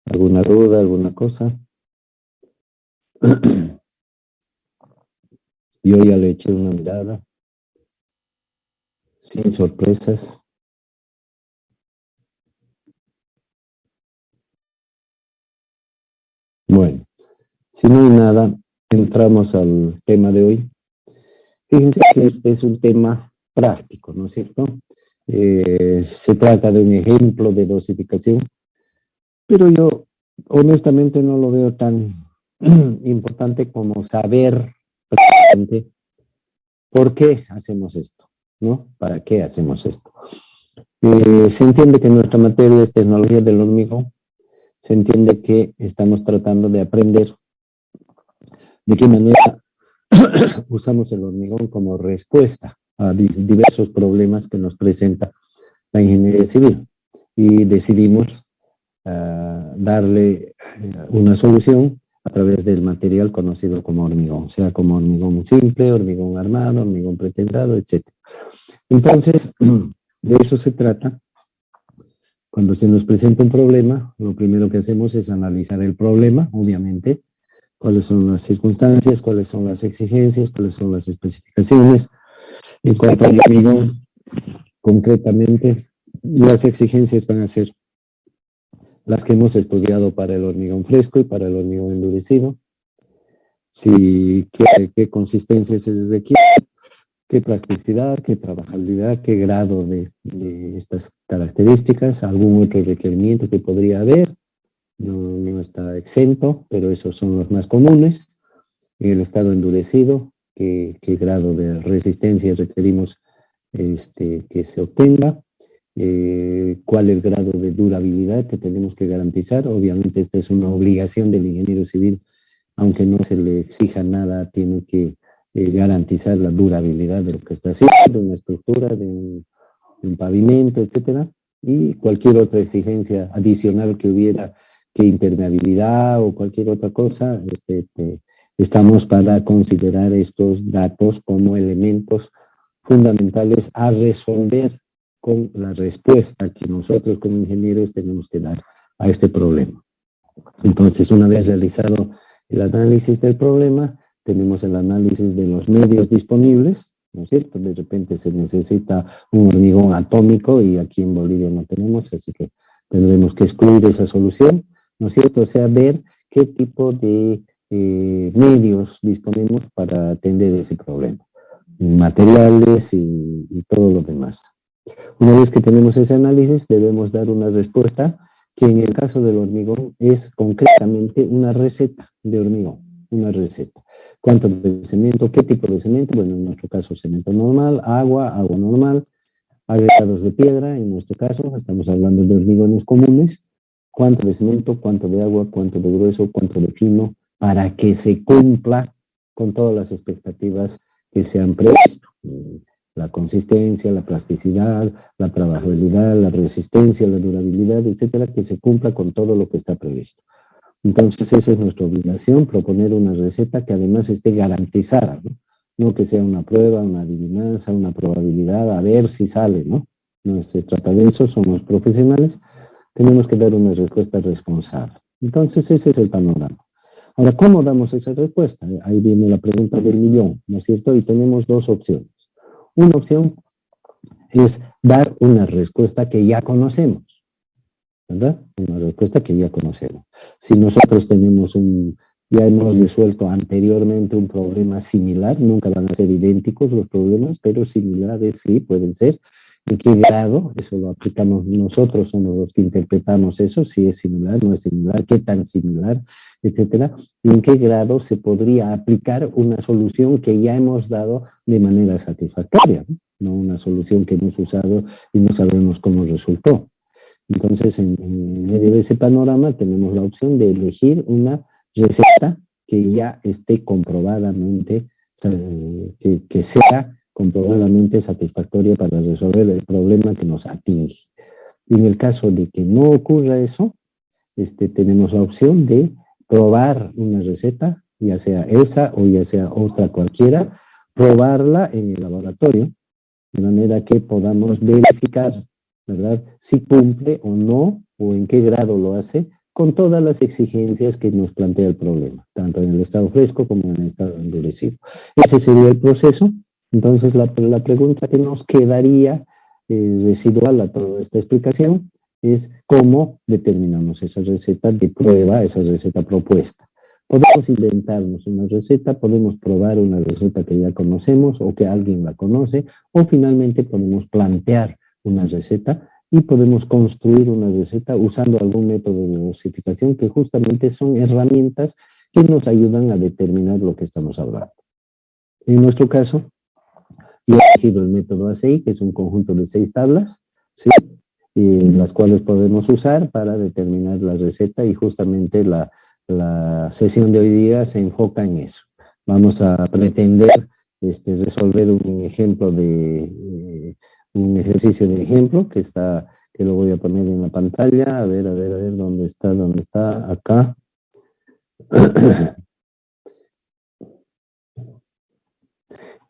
¿Alguna duda, alguna cosa? Yo ya le eché una mirada, sin sorpresas. Bueno, si no hay nada, entramos al tema de hoy. Fíjense que este es un tema práctico, ¿no es cierto? Se trata de un ejemplo de dosificación, pero yo honestamente no lo veo tan importante como saber precisamente por qué hacemos esto, ¿no? ¿Para qué hacemos esto? Se entiende que nuestra materia es tecnología del hormigón, se entiende que estamos tratando de aprender de qué manera usamos el hormigón como respuesta a diversos problemas que nos presenta la ingeniería civil y decidimos darle una solución a través del material conocido como hormigón, sea como hormigón simple, hormigón armado, hormigón pretensado, etc. Entonces, de eso se trata. Cuando se nos presenta un problema, lo primero que hacemos es analizar el problema, obviamente, cuáles son las circunstancias, cuáles son las exigencias, cuáles son las especificaciones. En cuanto al hormigón, concretamente, las exigencias van a ser las que hemos estudiado para el hormigón fresco y para el hormigón endurecido. Si, qué consistencia se requiere, qué plasticidad, qué trabajabilidad, qué grado de estas características, algún otro requerimiento que podría haber, no está exento, pero esos son los más comunes. En el estado endurecido, qué grado de resistencia requerimos que se obtenga, cuál es el grado de durabilidad que tenemos que garantizar. Obviamente esta es una obligación del ingeniero civil, aunque no se le exija nada, tiene que garantizar la durabilidad de lo que está haciendo, de una estructura, de un pavimento, etcétera, y cualquier otra exigencia adicional que hubiera, que impermeabilidad o cualquier otra cosa, estamos para considerar estos datos como elementos fundamentales a resolver con la respuesta que nosotros como ingenieros tenemos que dar a este problema. Entonces, una vez realizado el análisis del problema, tenemos el análisis de los medios disponibles, ¿no es cierto? De repente se necesita un hormigón atómico y aquí en Bolivia no tenemos, así que tendremos que excluir esa solución, ¿no es cierto? O sea, ver qué tipo de medios disponemos para atender ese problema, materiales y todo lo demás. Una vez que tenemos ese análisis, debemos dar una respuesta que en el caso del hormigón es concretamente una receta de hormigón, una receta. ¿Cuánto de cemento? ¿Qué tipo de cemento? Bueno, en nuestro caso cemento normal, agua normal, agregados de piedra, en nuestro caso estamos hablando de hormigones comunes. ¿Cuánto de cemento? ¿Cuánto de agua? ¿Cuánto de grueso? ¿Cuánto de fino? Para que se cumpla con todas las expectativas que se han previsto. La consistencia, la plasticidad, la trabajabilidad, la resistencia, la durabilidad, etcétera, que se cumpla con todo lo que está previsto. Entonces, esa es nuestra obligación, proponer una receta que además esté garantizada, ¿no? No que sea una prueba, una adivinanza, una probabilidad, a ver si sale, ¿no? No se trata de eso, somos profesionales, tenemos que dar una respuesta responsable. Entonces, ese es el panorama. Ahora, ¿cómo damos esa respuesta? Ahí viene la pregunta del millón, ¿no es cierto? Y tenemos dos opciones. Una opción es dar una respuesta que ya conocemos, ¿verdad? Una respuesta que ya conocemos. Si nosotros tenemos ya hemos resuelto anteriormente un problema similar, nunca van a ser idénticos los problemas, pero similares sí pueden ser. ¿En qué grado? Eso lo aplicamos nosotros, somos los que interpretamos eso, si es similar, no es similar, qué tan similar, etcétera. Y en qué grado se podría aplicar una solución que ya hemos dado de manera satisfactoria, no una solución que hemos usado y no sabemos cómo resultó. Entonces, en medio de ese panorama, tenemos la opción de elegir una receta que ya esté comprobadamente, que sea comprobadamente satisfactoria para resolver el problema que nos atinge. Y en el caso de que no ocurra eso, tenemos la opción de probar una receta, ya sea esa o ya sea otra cualquiera, probarla en el laboratorio, de manera que podamos verificar, ¿verdad?, si cumple o no, o en qué grado lo hace, con todas las exigencias que nos plantea el problema, tanto en el estado fresco como en el estado endurecido. Ese sería el proceso. Entonces, la pregunta que nos quedaría residual a toda esta explicación es cómo determinamos esa receta de prueba, esa receta propuesta. Podemos inventarnos una receta, podemos probar una receta que ya conocemos o que alguien la conoce, o finalmente podemos plantear una receta y podemos construir una receta usando algún método de dosificación que justamente son herramientas que nos ayudan a determinar lo que estamos hablando. En nuestro caso, yo he elegido el método ACI, que es un conjunto de 6 tablas, ¿sí? Las cuales podemos usar para determinar la receta y justamente la sesión de hoy día se enfoca en eso. Vamos a pretender resolver un ejemplo un ejercicio de ejemplo que lo voy a poner en la pantalla. A ver, ¿dónde está? Acá.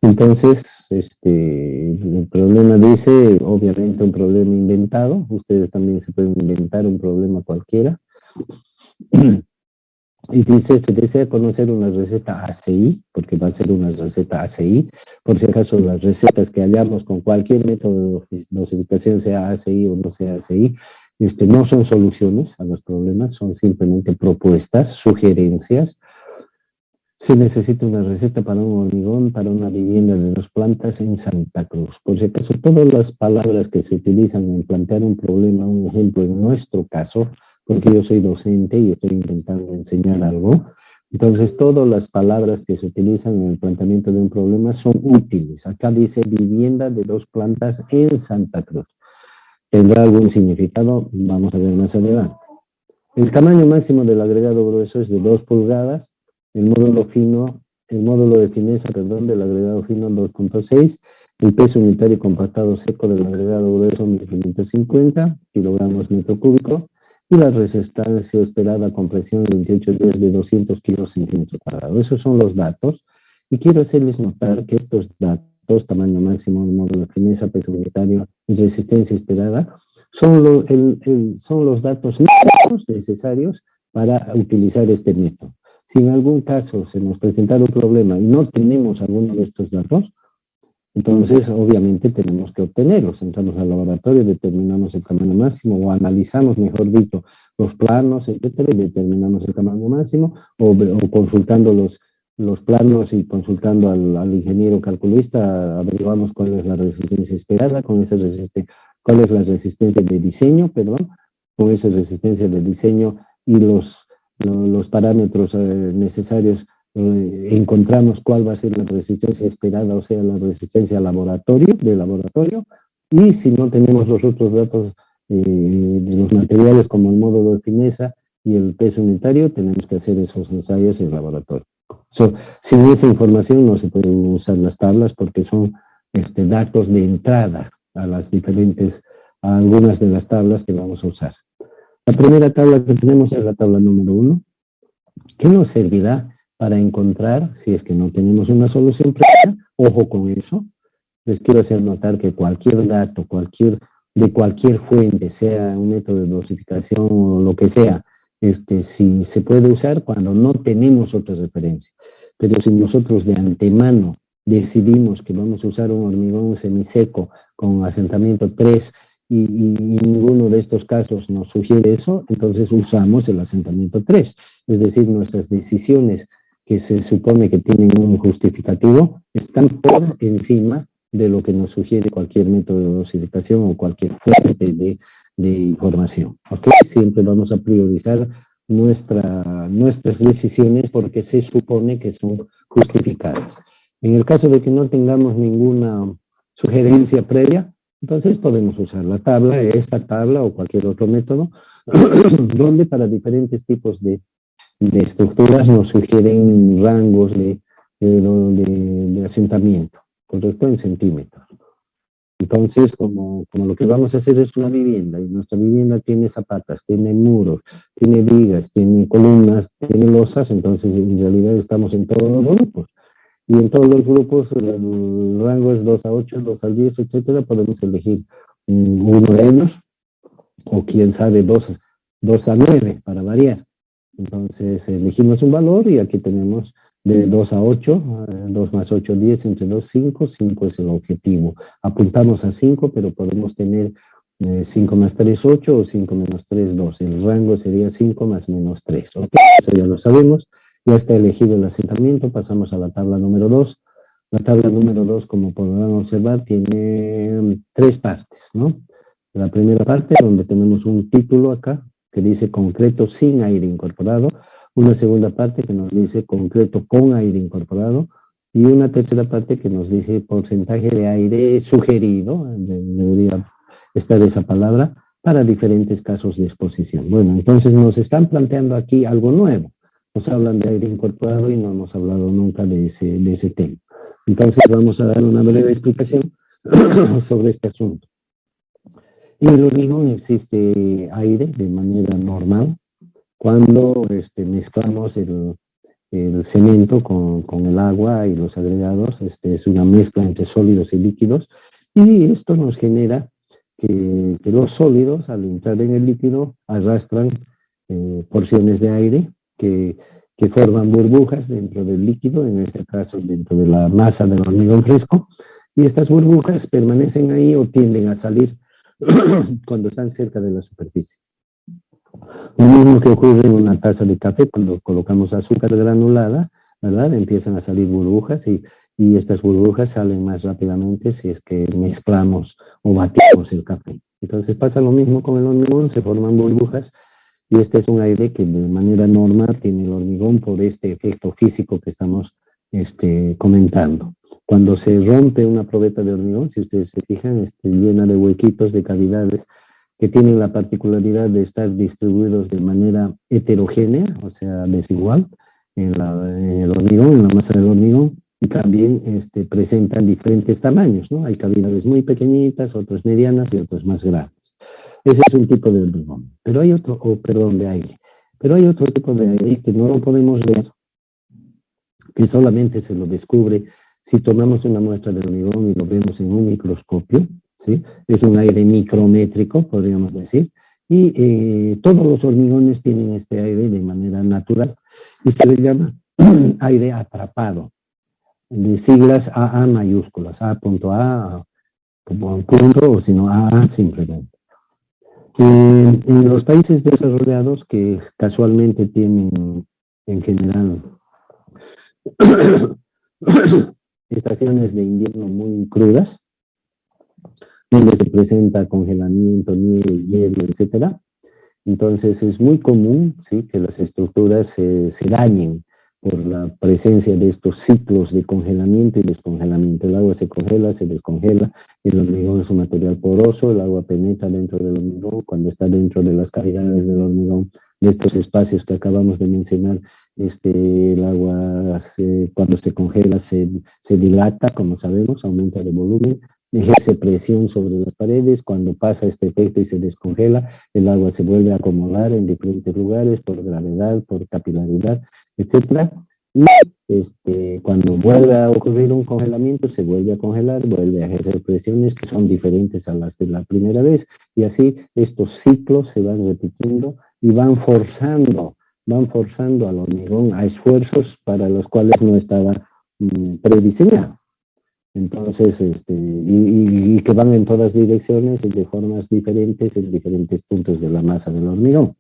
Entonces, el problema dice, obviamente un problema inventado. Ustedes también se pueden inventar un problema cualquiera. Y dice, se desea conocer una receta ACI, porque va a ser una receta ACI. Por si acaso, las recetas que hallamos con cualquier método de dosificación, sea ACI o no sea ACI, no son soluciones a los problemas, son simplemente propuestas, sugerencias. Se necesita una receta para un hormigón, para una vivienda de 2 plantas en Santa Cruz. Por si acaso, todas las palabras que se utilizan en plantear un problema, un ejemplo en nuestro caso, porque yo soy docente y estoy intentando enseñar algo, entonces todas las palabras que se utilizan en el planteamiento de un problema son útiles. Acá dice vivienda de 2 plantas en Santa Cruz. ¿Tendrá algún significado? Vamos a ver más adelante. El tamaño máximo del agregado grueso es de 2 pulgadas. El módulo de fineza, del agregado fino 2.6, el peso unitario compactado seco del agregado grueso 1550 kilogramos metro cúbico, y la resistencia esperada a compresión 28 días de 200 kilos centímetros cuadrados. Esos son los datos, y quiero hacerles notar que estos datos, tamaño máximo, módulo de fineza, peso unitario y resistencia esperada, son los datos mínimos necesarios para utilizar este método. Si en algún caso se nos presentara un problema y no tenemos alguno de estos datos, entonces obviamente tenemos que obtenerlos. Entramos al laboratorio, determinamos el tamaño máximo o analizamos, mejor dicho, los planos, etcétera, y determinamos el tamaño máximo o consultando los planos y consultando al ingeniero calculista, averiguamos cuál es la resistencia esperada, cuál es la resistencia de diseño, con esa resistencia de diseño y los parámetros necesarios, encontramos cuál va a ser la resistencia esperada, o sea, la resistencia de laboratorio, y si no tenemos los otros datos de los materiales como el módulo de fineza y el peso unitario, tenemos que hacer esos ensayos en laboratorio. Sin esa información no se pueden usar las tablas porque son datos de entrada a algunas de las tablas que vamos a usar. La primera tabla que tenemos es la tabla número 1, que nos servirá para encontrar, si es que no tenemos una solución previa, ojo con eso. Les quiero hacer notar que cualquier dato, de cualquier fuente, sea un método de dosificación o lo que sea, si se puede usar cuando no tenemos otra referencia. Pero si nosotros de antemano decidimos que vamos a usar un hormigón semiseco con asentamiento 3 y ninguno de estos casos nos sugiere eso, entonces usamos el asentamiento 3. Es decir, nuestras decisiones que se supone que tienen un justificativo están por encima de lo que nos sugiere cualquier método de dosificación o cualquier fuente de información. ¿Okay? Siempre vamos a priorizar nuestras decisiones porque se supone que son justificadas. En el caso de que no tengamos ninguna sugerencia previa, entonces podemos usar esta tabla o cualquier otro método, donde para diferentes tipos de estructuras nos sugieren rangos de asentamiento, correcto, en centímetros. Entonces, como lo que vamos a hacer es una vivienda, y nuestra vivienda tiene zapatas, tiene muros, tiene vigas, tiene columnas, tiene losas, entonces en realidad estamos en todos los grupos. Y en todos los grupos el rango es 2 a 8, 2 a 10, etcétera. Podemos elegir uno de ellos, o quién sabe, dos 2 a 9 para variar. Entonces elegimos un valor y aquí tenemos de 2 a 8, 2 más 8, 10, entre 2, 5, 5 es el objetivo. Apuntamos a 5, pero podemos tener 5 más 3, 8 o 5 menos 3, 2. El rango sería 5 más menos 3. ¿Ok? Eso ya lo sabemos. Ya está elegido el asentamiento. Pasamos a la tabla número 2. La tabla número 2, como podrán observar, tiene 3 partes, ¿no? La primera parte, donde tenemos un título acá, que dice concreto sin aire incorporado. Una segunda parte que nos dice concreto con aire incorporado. Y una tercera parte que nos dice porcentaje de aire sugerido, debería estar esa palabra, para diferentes casos de exposición. Bueno, entonces nos están planteando aquí algo nuevo. Nos hablan de aire incorporado y no hemos hablado nunca de ese tema. Entonces vamos a dar una breve explicación sobre este asunto. En el hormigón existe aire de manera normal cuando mezclamos el cemento con el agua y los agregados. Es una mezcla entre sólidos y líquidos y esto nos genera que los sólidos al entrar en el líquido arrastran porciones de aire que forman burbujas dentro del líquido, en este caso dentro de la masa del hormigón fresco, y estas burbujas permanecen ahí o tienden a salir cuando están cerca de la superficie. Lo mismo que ocurre en una taza de café cuando colocamos azúcar granulada, ¿verdad? Empiezan a salir burbujas y estas burbujas salen más rápidamente si es que mezclamos o batimos el café. Entonces pasa lo mismo con el hormigón, se forman burbujas y este es un aire que de manera normal tiene el hormigón por este efecto físico que estamos comentando. Cuando se rompe una probeta de hormigón, si ustedes se fijan, llena de huequitos, de cavidades, que tienen la particularidad de estar distribuidos de manera heterogénea, o sea, desigual, en el hormigón, en la masa del hormigón, y también presentan diferentes tamaños, ¿no? Hay cavidades muy pequeñitas, otras medianas y otras más grandes. Ese es un tipo de hormigón. Pero hay otro, de aire. Pero hay otro tipo de aire que no lo podemos ver, que solamente se lo descubre si tomamos una muestra de hormigón y lo vemos en un microscopio, ¿sí? Es un aire micrométrico, podríamos decir, y todos los hormigones tienen este aire de manera natural y se le llama aire atrapado, de siglas AA mayúsculas, A.A, punto, o si no AA simplemente. En los países desarrollados que casualmente tienen en general estaciones de invierno muy crudas, donde se presenta congelamiento, nieve, hielo, etcétera. Entonces es muy común, ¿sí?, que las estructuras se dañen por la presencia de estos ciclos de congelamiento y descongelamiento. El agua se congela, se descongela, el hormigón es un material poroso, el agua penetra dentro del hormigón, cuando está dentro de las cavidades del hormigón, de estos espacios que acabamos de mencionar, el agua cuando se congela se dilata, como sabemos, aumenta de volumen, ejerce presión sobre las paredes. Cuando pasa este efecto y se descongela, el agua se vuelve a acumular en diferentes lugares por gravedad, por capilaridad, etcétera. Y cuando vuelve a ocurrir un congelamiento, se vuelve a congelar, vuelve a ejercer presiones que son diferentes a las de la primera vez. Y así estos ciclos se van repitiendo y van forzando al hormigón a esfuerzos para los cuales no estaba prediseñado. Entonces, y que van en todas direcciones y de formas diferentes en diferentes puntos de la masa del hormigón.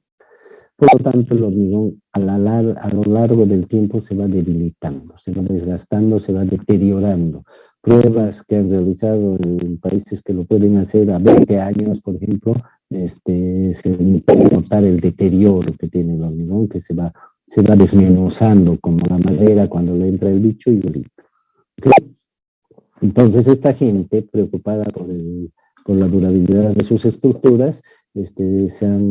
Por lo tanto, el hormigón a lo largo del tiempo se va debilitando, se va desgastando, se va deteriorando. Pruebas que han realizado en países que lo pueden hacer a 20 años, por ejemplo, se puede notar el deterioro que tiene el hormigón, que se va desmenuzando como la madera cuando le entra el bicho y grita. ¿Okay? Entonces, esta gente, preocupada por la durabilidad de sus estructuras, se han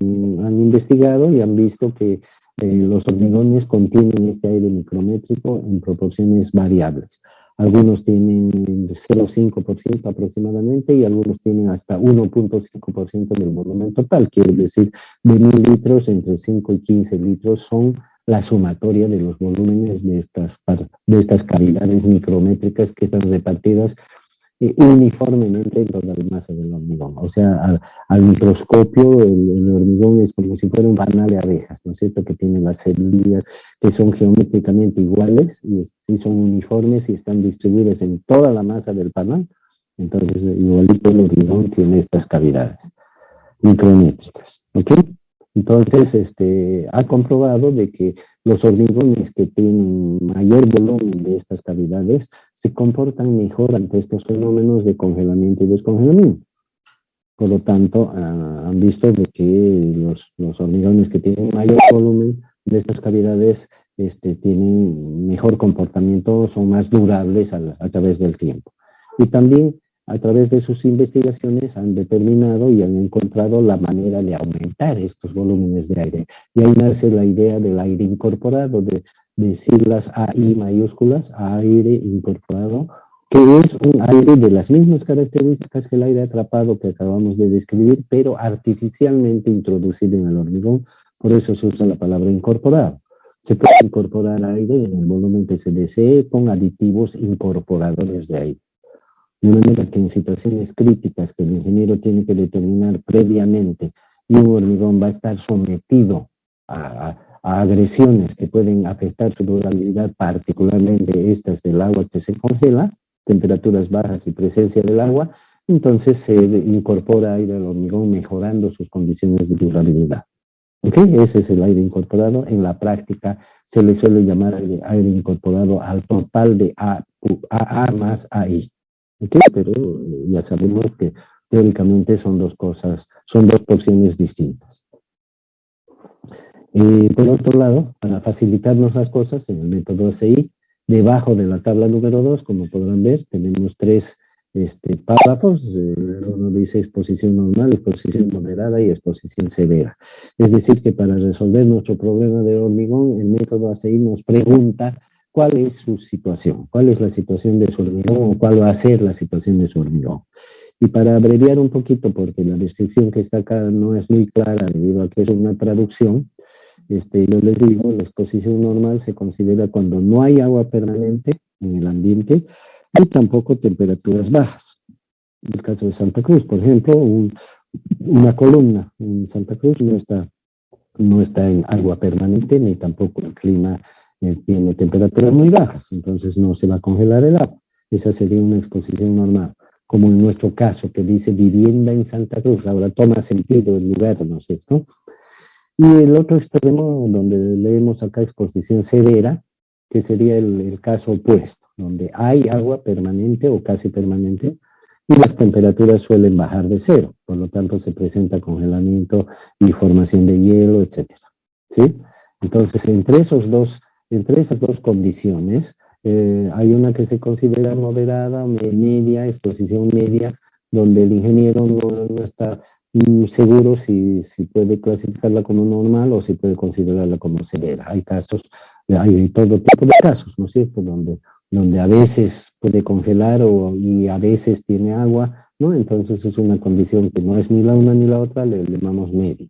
investigado y han visto que los hormigones contienen este aire micrométrico en proporciones variables. Algunos tienen 0,5% aproximadamente y algunos tienen hasta 1,5% del volumen total. Quiere decir, de 1.000 litros, entre 5 y 15 litros son la sumatoria de los volúmenes de estas cavidades micrométricas que están repartidas uniformemente en toda la masa del hormigón. O sea, al microscopio el hormigón es como si fuera un panal de abejas, ¿no es cierto? Que tiene las células que son geométricamente iguales y sí son uniformes y están distribuidas en toda la masa del panal. Entonces, igualito el hormigón tiene estas cavidades micrométricas, ¿ok? Entonces, ha comprobado de que los hormigones que tienen mayor volumen de estas cavidades se comportan mejor ante estos fenómenos de congelamiento y descongelamiento. Por lo tanto, han visto de que los hormigones que tienen mayor volumen de estas cavidades tienen mejor comportamiento, son más durables a través del tiempo. Y también a través de sus investigaciones han determinado y han encontrado la manera de aumentar estos volúmenes de aire. Y ahí nace la idea del aire incorporado, de siglas AI mayúsculas, aire incorporado, que es un aire de las mismas características que el aire atrapado que acabamos de describir, pero artificialmente introducido en el hormigón. Por eso se usa la palabra incorporado. Se puede incorporar aire en el volumen que se desee con aditivos incorporadores de aire. De manera que en situaciones críticas que el ingeniero tiene que determinar previamente y un hormigón va a estar sometido a agresiones que pueden afectar su durabilidad, particularmente estas del agua que se congela, temperaturas bajas y presencia del agua, entonces se incorpora aire al hormigón mejorando sus condiciones de durabilidad. ¿Ok? Ese es el aire incorporado. En la práctica se le suele llamar aire incorporado al total de AA más AI. ¿Ok? Pero ya sabemos que teóricamente son dos cosas, son dos porciones distintas. Por otro lado, para facilitarnos las cosas, en el método ACI, debajo de la tabla número 2, como podrán ver, tenemos tres párrafos. Uno dice exposición normal, exposición moderada y exposición severa. Es decir, que para resolver nuestro problema de hormigón, el método ACI nos pregunta cuál es su situación, cuál es la situación de su hormigón o cuál va a ser la situación de su hormigón. Y para abreviar un poquito, porque la descripción que está acá no es muy clara debido a que es una traducción, yo les digo, la exposición normal se considera cuando no hay agua permanente en el ambiente y tampoco temperaturas bajas. En el caso de Santa Cruz, por ejemplo, una columna en Santa Cruz no está en agua permanente ni tampoco el clima tiene temperaturas muy bajas, entonces no se va a congelar el agua. Esa sería una exposición normal, como en nuestro caso que dice vivienda en Santa Cruz. Ahora toma sentido el lugar, ¿no es cierto? Y el otro extremo, donde leemos acá exposición severa, que sería el caso opuesto, donde hay agua permanente o casi permanente y las temperaturas suelen bajar de cero, por lo tanto se presenta congelamiento y formación de hielo, etcétera. ¿Sí? Entonces, entre esas dos condiciones, hay una que se considera moderada, media, exposición media, donde el ingeniero no está seguro si puede clasificarla como normal o si puede considerarla como severa. Hay casos, hay todo tipo de casos, ¿no es cierto?, donde a veces puede congelar y a veces tiene agua, ¿no? Entonces es una condición que no es ni la una ni la otra, le llamamos media,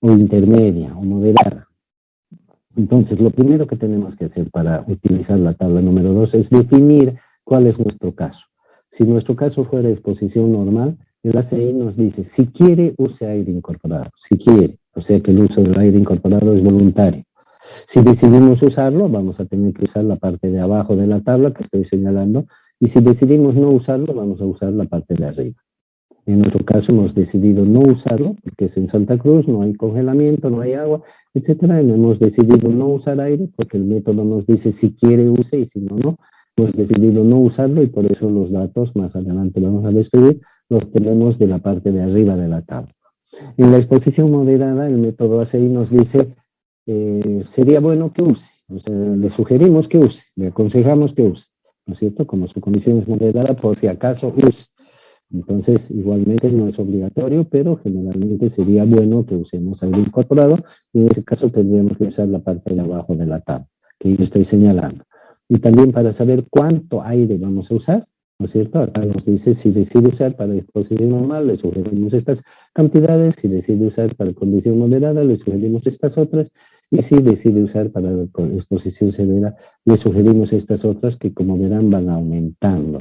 o intermedia, o moderada. Entonces, lo primero que tenemos que hacer para utilizar la tabla número 2 es definir cuál es nuestro caso. Si nuestro caso fuera exposición normal, el ACI nos dice, si quiere, use aire incorporado, si quiere, o sea que el uso del aire incorporado es voluntario. Si decidimos usarlo, vamos a tener que usar la parte de abajo de la tabla que estoy señalando, y si decidimos no usarlo, vamos a usar la parte de arriba. En nuestro caso hemos decidido no usarlo, porque es en Santa Cruz, no hay congelamiento, no hay agua, etcétera, y hemos decidido no usar aire, porque el método nos dice si quiere use y si no, no. Hemos decidido no usarlo y por eso los datos, más adelante vamos a describir, los tenemos de la parte de arriba de la tabla. En la exposición moderada, el método ACI nos dice, sería bueno que use, o sea, le sugerimos que use, le aconsejamos que use, ¿no es cierto? Como su condición es moderada, por si acaso use. Entonces, igualmente no es obligatorio, pero generalmente sería bueno que usemos aire incorporado, y en ese caso tendríamos que usar la parte de abajo de la tabla, que yo estoy señalando. Y también para saber cuánto aire vamos a usar, ¿no es cierto? Acá nos dice, si decide usar para exposición normal, le sugerimos estas cantidades; si decide usar para condición moderada, le sugerimos estas otras; y si decide usar para exposición severa, le sugerimos estas otras que, como verán, van aumentando.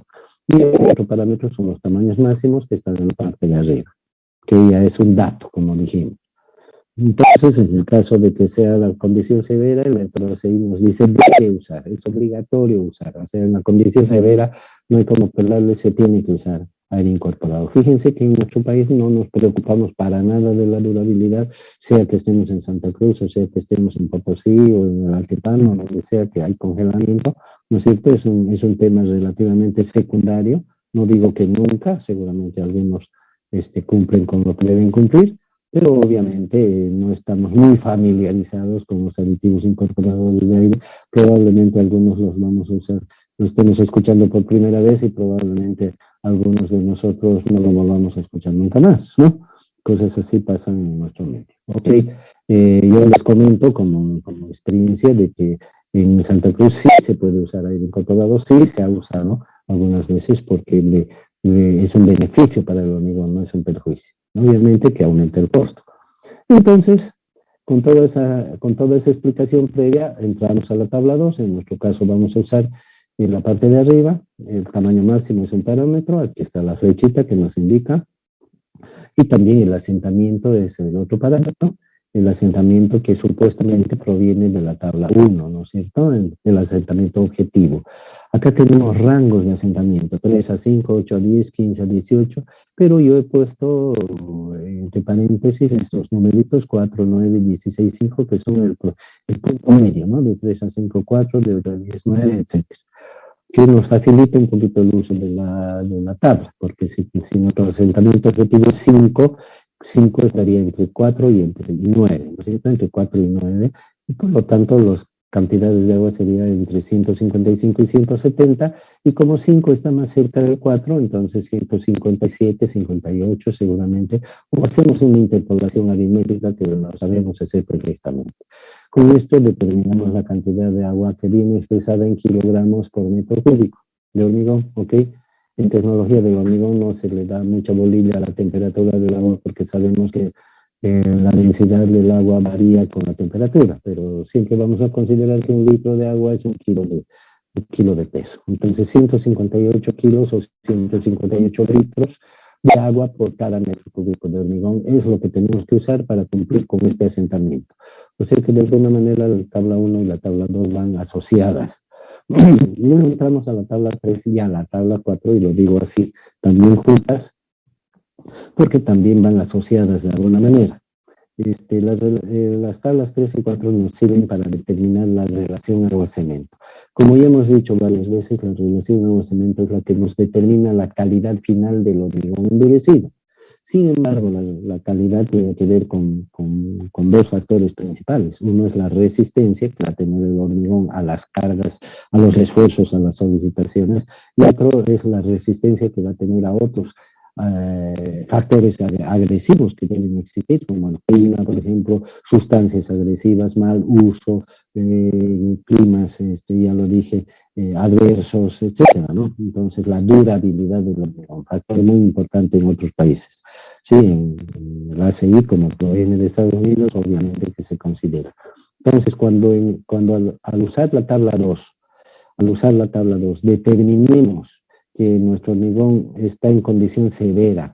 Y el otro parámetro son los tamaños máximos que están en la parte de arriba, que ya es un dato, como dijimos. Entonces, en el caso de que sea la condición severa, el método CI nos dice debe usar, es obligatorio usar. O sea, en la condición severa no hay como pelarle, se tiene que usar aire incorporado. Fíjense que en nuestro país no nos preocupamos para nada de la durabilidad, sea que estemos en Santa Cruz, o sea que estemos en Potosí o en el Altiplano, donde sea que hay congelamiento, ¿no es cierto? Es un tema relativamente secundario. No digo que nunca, seguramente algunos cumplen con lo que deben cumplir, pero obviamente no estamos muy familiarizados con los aditivos incorporados de aire. Probablemente algunos los vamos a usar, los estemos escuchando por primera vez y probablemente algunos de nosotros no lo volvamos a escuchar nunca más, ¿no? Cosas así pasan en nuestro medio. Ok, yo les comento como experiencia de que en Santa Cruz sí se puede usar aire incorporado, sí se ha usado algunas veces porque es un beneficio para el hormigón, no es un perjuicio. Obviamente que aumenta el costo. Entonces, con toda esa explicación previa, entramos a la tabla 2. En nuestro caso vamos a usar en la parte de arriba, el tamaño máximo es un parámetro, aquí está la flechita que nos indica, y también el asentamiento es el otro parámetro, el asentamiento que supuestamente proviene de la tabla 1, ¿no es cierto? El asentamiento objetivo. Acá tenemos rangos de asentamiento, 3 a 5, 8 a 10, 15 a 18, pero yo he puesto entre paréntesis estos numeritos 4, 9, 16, 5, que son el punto medio, ¿no? De 3 a 5, 4, de 8 a 10, 9, etcétera, que nos facilita un poquito el uso de la tabla, porque si nuestro asentamiento objetivo es 5, 5 estaría entre 4 y entre 9, ¿no es cierto? Entre 4 y 9, y por lo tanto las cantidades de agua serían entre 155 y 170, y como 5 está más cerca del 4, entonces 157, 58 seguramente, o hacemos una interpolación aritmética que lo sabemos hacer perfectamente. Con esto determinamos la cantidad de agua que viene expresada en kilogramos por metro cúbico de hormigón, ¿ok? En tecnología del hormigón no se le da mucha bolilla a la temperatura del agua porque sabemos que la densidad del agua varía con la temperatura, pero siempre vamos a considerar que un litro de agua es un kilo de peso. Entonces 158 kilos o 158 litros de agua por cada metro cúbico de hormigón es lo que tenemos que usar para cumplir con este asentamiento. O sea que de alguna manera la tabla 1 y la tabla 2 van asociadas. Y luego entramos a la tabla 3 y a la tabla 4, y lo digo así, también juntas, porque también van asociadas de alguna manera. Las tablas 3 y 4 nos sirven para determinar la relación agua-cemento. Como ya hemos dicho varias veces, la relación agua-cemento es la que nos determina la calidad final del hormigón endurecido. Sin embargo, la calidad tiene que ver con dos factores principales. Uno es la resistencia que va a tener el hormigón a las cargas, a los esfuerzos, a las solicitaciones, y otro es la resistencia que va a tener a otros factores agresivos que deben existir, como el clima, por ejemplo, sustancias agresivas, mal uso, climas, ya lo dije, adversos, etcétera, ¿no? Entonces, la durabilidad del hormigón, un factor muy importante en otros países. Sí, en el ACI, como proviene de Estados Unidos, obviamente que se considera. Entonces, cuando al usar la tabla 2, determinemos que nuestro hormigón está en condición severa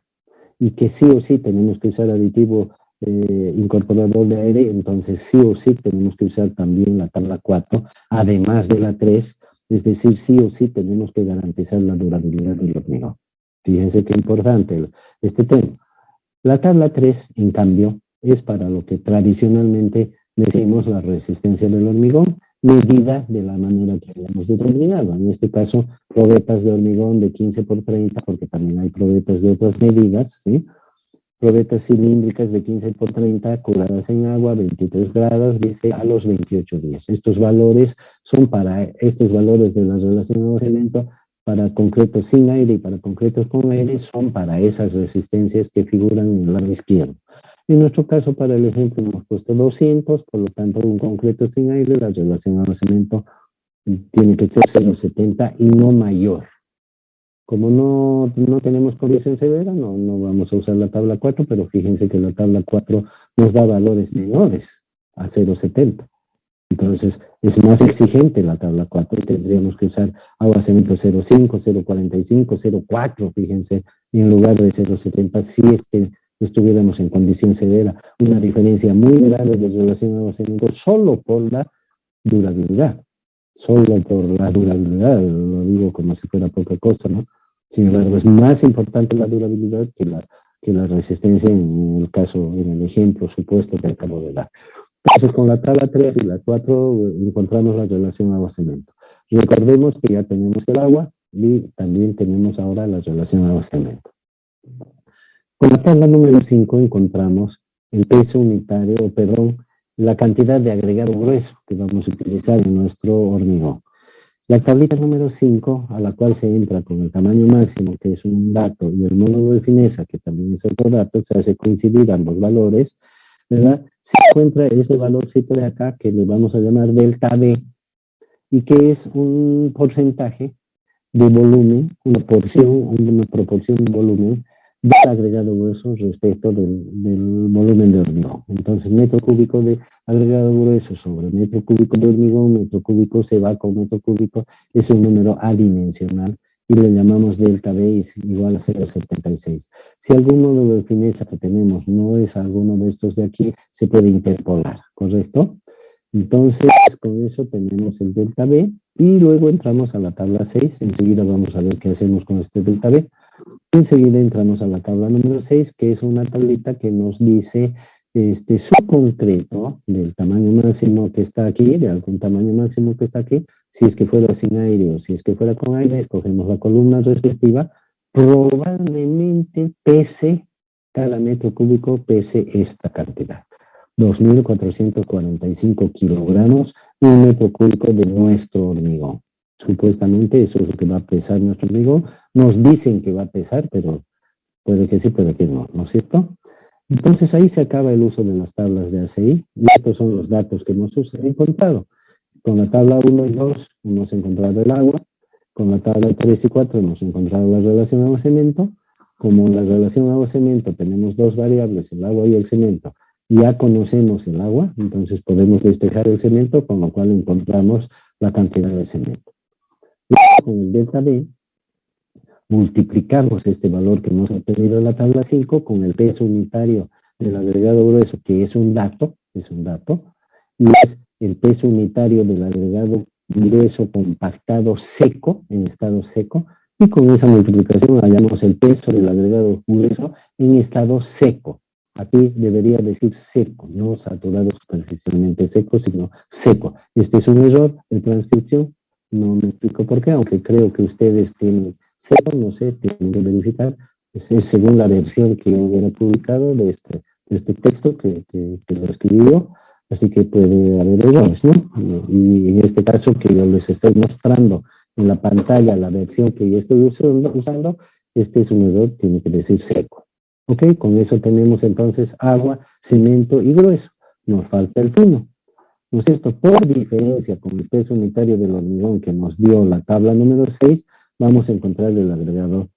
y que sí o sí tenemos que usar aditivo incorporador de aire, entonces sí o sí tenemos que usar también la tabla 4, además de la 3, es decir, sí o sí tenemos que garantizar la durabilidad del hormigón. Fíjense qué importante este tema. La tabla 3, en cambio, es para lo que tradicionalmente decimos la resistencia del hormigón, medida de la manera que habíamos determinado. En este caso, probetas de hormigón de 15 por 30, porque también hay probetas de otras medidas, ¿sí? Probetas cilíndricas de 15 por 30, curadas en agua, 23 grados, dice a los 28 días. Estos valores de la relación agua-cemento para concretos sin aire y para concretos con aire son para esas resistencias que figuran en el lado izquierdo. En nuestro caso, para el ejemplo, hemos puesto 200, por lo tanto, un concreto sin aire, la relación agua-cemento tiene que ser 0,70 y no mayor. Como no tenemos condición severa, no vamos a usar la tabla 4, pero fíjense que la tabla 4 nos da valores menores a 0,70. Entonces, es más exigente la tabla 4. Tendríamos que usar agua cemento 0,5, 0,45, 0,4, fíjense, en lugar de 0,70, si es que estuviéramos en condición severa. Una diferencia muy grande de relación a agua cemento solo por la durabilidad. Solo por la durabilidad, lo digo como si fuera poca cosa, ¿no? Sin embargo, es más importante la durabilidad que la resistencia en el caso, en el ejemplo supuesto que acabo de dar. Entonces, con la tabla 3 y la 4 encontramos la relación agua-cemento. Recordemos que ya tenemos el agua y también tenemos ahora la relación agua-cemento. Con la tabla número 5 encontramos el peso unitario, perdón, la cantidad de agregado grueso que vamos a utilizar en nuestro hormigón. La tablita número 5, a la cual se entra con el tamaño máximo, que es un dato, y el módulo de fineza, que también es otro dato, se hace coincidir ambos valores, ¿verdad? Se encuentra este valorcito de acá, que le vamos a llamar delta B, y que es un porcentaje de volumen, una proporción de volumen del agregado grueso respecto del volumen de hormigón. Entonces, metro cúbico de agregado grueso sobre metro cúbico de hormigón, metro cúbico se va con metro cúbico, es un número adimensional y le llamamos delta B es igual a 0,76. Si algún módulo de fineza que tenemos no es alguno de estos de aquí, se puede interpolar, ¿correcto? Entonces, con eso tenemos el delta B y luego entramos a la tabla 6. Enseguida vamos a ver qué hacemos con este delta B. Enseguida entramos a la tabla número 6, que es una tablita que nos dice su concreto del tamaño máximo que está aquí, de algún tamaño máximo que está aquí. Si es que fuera sin aire o si es que fuera con aire, escogemos la columna respectiva. Probablemente pese, cada metro cúbico pese esta cantidad. 2.445 kilogramos, un metro cúbico de nuestro hormigón. Supuestamente eso es lo que va a pesar nuestro hormigón. Nos dicen que va a pesar, pero puede que sí, puede que no, ¿no es cierto? Entonces ahí se acaba el uso de las tablas de ACI y estos son los datos que hemos encontrado. Con la tabla 1 y 2 hemos encontrado el agua, con la tabla 3 y 4 hemos encontrado la relación agua-cemento. Como en la relación agua-cemento tenemos dos variables, el agua y el cemento, ya conocemos el agua, entonces podemos despejar el cemento, con lo cual encontramos la cantidad de cemento. Luego, con el delta B, multiplicamos este valor que hemos obtenido en la tabla 5 con el peso unitario del agregado grueso, que es un dato, y es el peso unitario del agregado grueso compactado seco, en estado seco, y con esa multiplicación hallamos el peso del agregado grueso en estado seco. Aquí debería decir seco, no saturado superficialmente seco, sino seco. Este es un error de transcripción, no me explico por qué, aunque creo que ustedes tienen seco, no sé, tienen que verificar, es según la versión que yo hubiera publicado de este texto que lo escribí yo, así que puede haber errores, ¿no? Y en este caso que yo les estoy mostrando en la pantalla la versión que yo estoy usando, este es un error, tiene que decir seco. ¿Ok? Con eso tenemos entonces agua, cemento y grueso. Nos falta el fino, ¿no es cierto? Por diferencia con el peso unitario del hormigón que nos dio la tabla número 6, vamos a encontrar el agregado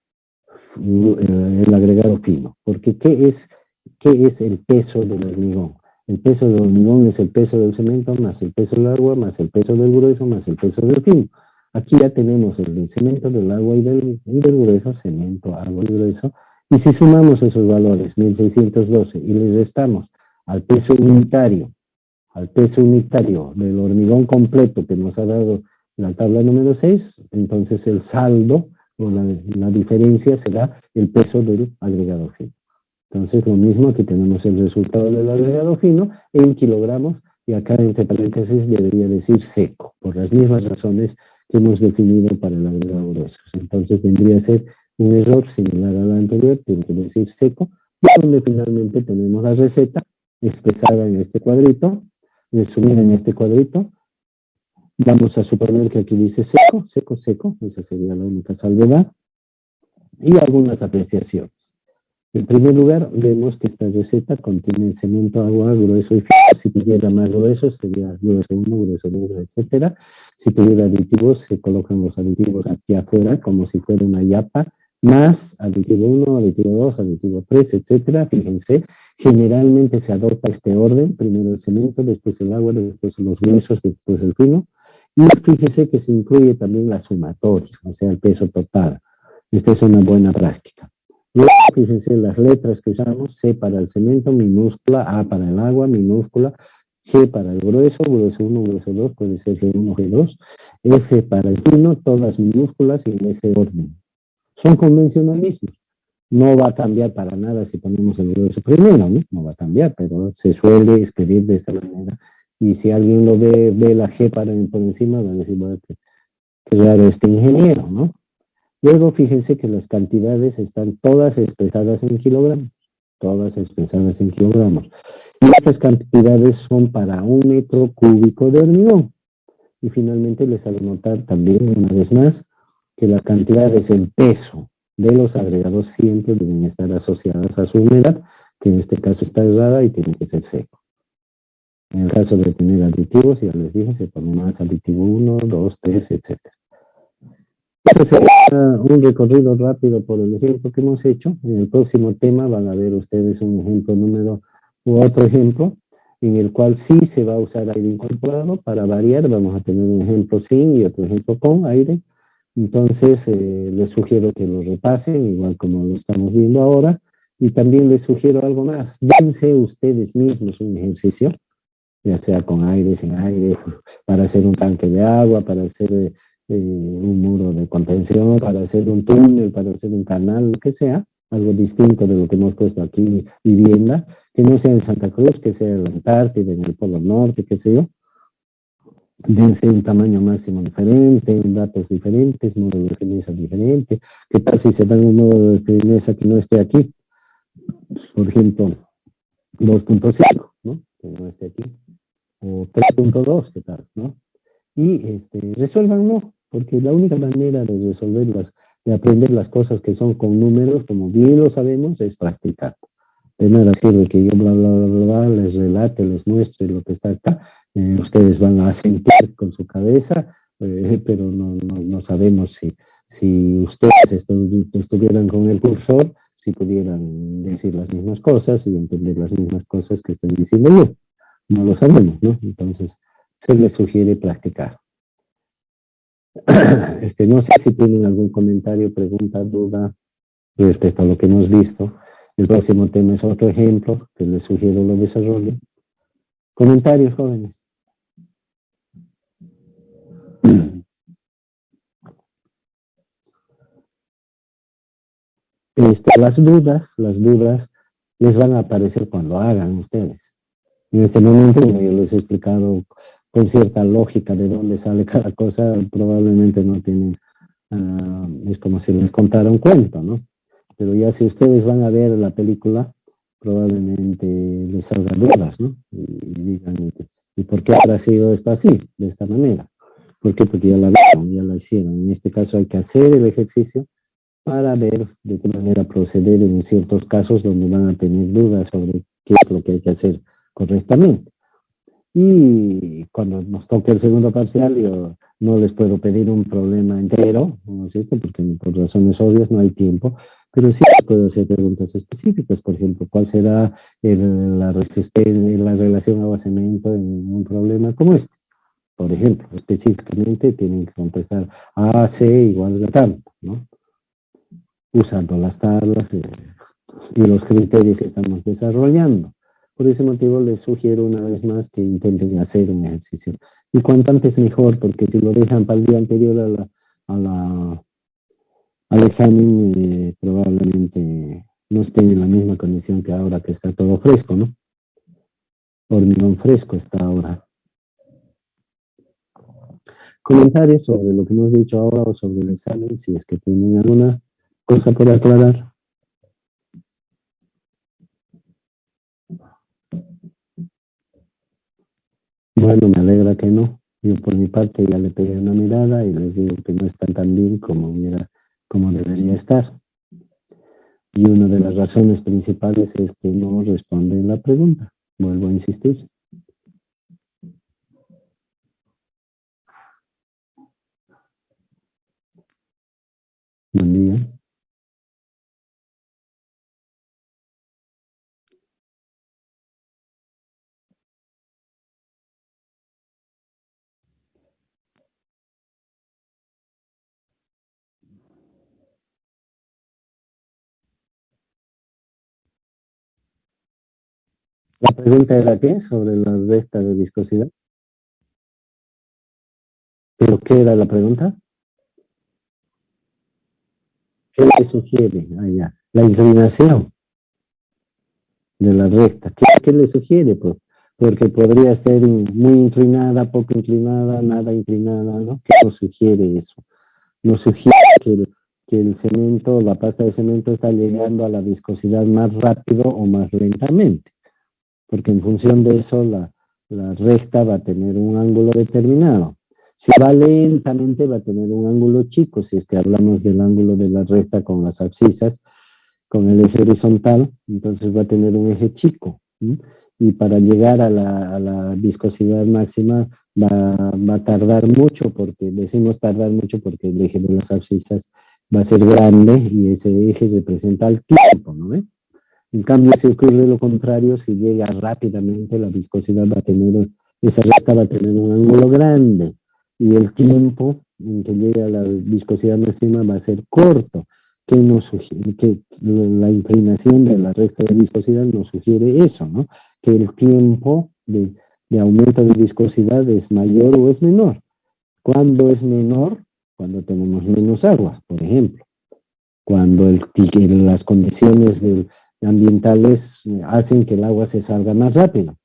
fino. Porque ¿qué es el peso del hormigón? El peso del hormigón es el peso del cemento más el peso del agua, más el peso del grueso, más el peso del fino. Aquí ya tenemos el cemento, del agua y del grueso, cemento, agua y grueso. Y si sumamos esos valores, 1612, y les restamos al peso unitario del hormigón completo que nos ha dado la tabla número 6, entonces el saldo o la diferencia será el peso del agregado fino. Entonces lo mismo, aquí tenemos el resultado del agregado fino en kilogramos y acá entre paréntesis debería decir seco, por las mismas razones que hemos definido para el agregado grueso. Entonces vendría a ser un error similar al anterior, tiene que decir seco, y donde finalmente tenemos la receta expresada en este cuadrito, resumida en este cuadrito. Vamos a suponer que aquí dice seco, seco, seco, esa sería la única salvedad, y algunas apreciaciones. En primer lugar, vemos que esta receta contiene cemento, agua, grueso y fino. Si tuviera más grueso, sería grueso 1, grueso 2, etc. Si tuviera aditivos, se colocan los aditivos aquí afuera, como si fuera una yapa, más aditivo 1, aditivo 2, aditivo 3, etcétera. Fíjense, generalmente se adopta este orden, primero el cemento, después el agua, después los huesos, después el fino, y fíjese que se incluye también la sumatoria, o sea, el peso total. Esta es una buena práctica. Luego, fíjense las letras que usamos: C para el cemento, minúscula; A para el agua, minúscula; G para el grueso, grueso 1, grueso 2, puede ser G1, G2; F para el fino, todas minúsculas y en ese orden. Son convencionalismos. No va a cambiar para nada si ponemos el grueso primero, ¿no? No va a cambiar, pero se suele escribir de esta manera. Y si alguien lo ve la G por encima, va a decir, bueno, qué raro este ingeniero, ¿no? Luego, fíjense que las cantidades están todas expresadas en kilogramos, todas expresadas en kilogramos. Y estas cantidades son para 1 metro cúbico de hormigón. Y finalmente les hago notar también, una vez más, que las cantidades, el peso de los agregados siempre deben estar asociadas a su humedad, que en este caso está errada y tiene que ser seco. En el caso de tener aditivos, ya les dije, se pone más aditivo 1, 2, 3, etc. Ese sería un recorrido rápido por el ejemplo que hemos hecho. En el próximo tema van a ver ustedes un ejemplo número u otro ejemplo, en el cual sí se va a usar aire incorporado. Para variar, vamos a tener un ejemplo sin y otro ejemplo con aire. Entonces, les sugiero que lo repasen, igual como lo estamos viendo ahora. Y también les sugiero algo más: dense ustedes mismos un ejercicio, ya sea con aire, sin aire, para hacer un tanque de agua, para hacer un muro de contención, para hacer un túnel, para hacer un canal, lo que sea, algo distinto de lo que hemos puesto aquí, vivienda, que no sea en Santa Cruz, que sea en la Antártida, en el Polo Norte, qué sé yo. Dense un tamaño máximo diferente, datos diferentes, modo de fineza diferente. ¿Qué tal si se dan un modo de fineza que no esté aquí? Por ejemplo, 2.5, ¿no? Que no esté aquí. O 3.2, ¿qué tal? ¿No? Y resuélvanlo, porque la única manera de resolverlas, de aprender las cosas que son con números, como bien lo sabemos, es practicar. De nada sirve que yo bla, bla, bla, bla, bla, les relate, les muestre lo que está acá. Ustedes van a sentir con su cabeza, pero no sabemos si ustedes estuvieran con el cursor, si pudieran decir las mismas cosas y entender las mismas cosas que estoy diciendo yo. No lo sabemos, ¿no? Entonces, se les sugiere practicar. No sé si tienen algún comentario, pregunta, duda respecto a lo que hemos visto. El próximo tema es otro ejemplo que les sugiero lo desarrollen. Comentarios, jóvenes. Las dudas les van a aparecer cuando hagan ustedes. En este momento, como yo les he explicado con cierta lógica de dónde sale cada cosa, probablemente no tienen, es como si les contara un cuento, ¿no? Pero ya si ustedes van a ver la película, probablemente les salgan dudas, ¿no? Y digan, ¿y por qué habrá sido esto así, de esta manera? ¿Por qué? Porque ya la vieron, ya la hicieron. En este caso hay que hacer el ejercicio para ver de qué manera proceder en ciertos casos donde van a tener dudas sobre qué es lo que hay que hacer correctamente. Y cuando nos toque el segundo parcial, yo no les puedo pedir un problema entero, ¿no es cierto? Porque por razones obvias no hay tiempo, pero sí puedo hacer preguntas específicas. Por ejemplo, ¿cuál será la relación agua-cemento en un problema como este? Por ejemplo, específicamente tienen que contestar AC igual a tanto, ¿no? Usando las tablas y los criterios que estamos desarrollando. Por ese motivo les sugiero una vez más que intenten hacer un ejercicio. Y cuanto antes mejor, porque si lo dejan para el día anterior a la, al examen, probablemente no estén en la misma condición que ahora que está todo fresco, ¿no? Hormigón fresco está ahora. Comentarios sobre lo que hemos dicho ahora o sobre el examen, si es que tienen alguna cosa por aclarar. Bueno, me alegra que no. Yo por mi parte ya le pegué una mirada y les digo que no están tan bien como debería estar. Y una de las razones principales es que no responden la pregunta. Vuelvo a insistir. Buen día. La pregunta era ¿qué? Sobre la recta de viscosidad. ¿Pero qué era la pregunta? ¿Qué le sugiere? Ah, ya. La inclinación de la recta. ¿Qué le sugiere? Pues, porque podría ser muy inclinada, poco inclinada, nada inclinada, ¿no? ¿Qué nos sugiere eso? Nos sugiere que el cemento, la pasta de cemento está llegando a la viscosidad más rápido o más lentamente, porque en función de eso la recta va a tener un ángulo determinado. Si va lentamente va a tener un ángulo chico, si es que hablamos del ángulo de la recta con las abscisas, con el eje horizontal, entonces va a tener un eje chico. ¿Sí? Y para llegar a la viscosidad máxima va a tardar mucho, porque decimos tardar mucho porque el eje de las abscisas va a ser grande y ese eje representa el tiempo, ¿no? En cambio, si ocurre lo contrario, si llega rápidamente, la viscosidad va a tener, esa recta va a tener un ángulo grande y el tiempo en que llega a la viscosidad máxima va a ser corto, que nos sugiere, que la inclinación de la recta de viscosidad nos sugiere eso, ¿no? Que el tiempo de aumento de viscosidad es mayor o es menor. ¿Cuándo es menor? Cuando tenemos menos agua, por ejemplo cuando las condiciones ambientales hacen que el agua se salga más rápido.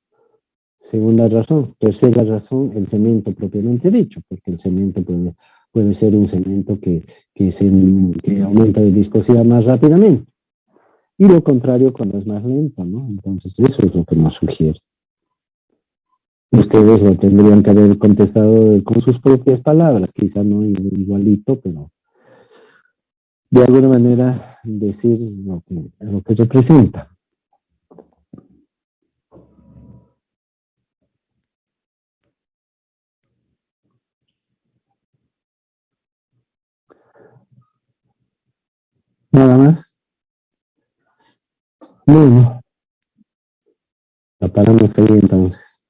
Segunda razón. Tercera razón, el cemento propiamente dicho, porque el cemento puede ser un cemento que aumenta de viscosidad más rápidamente. Y lo contrario cuando es más lento, ¿no? Entonces eso es lo que nos sugiere. Ustedes lo tendrían que haber contestado con sus propias palabras, quizá no igualito, pero de alguna manera decir lo que representa. Nada más. Bueno, la paramos ahí entonces.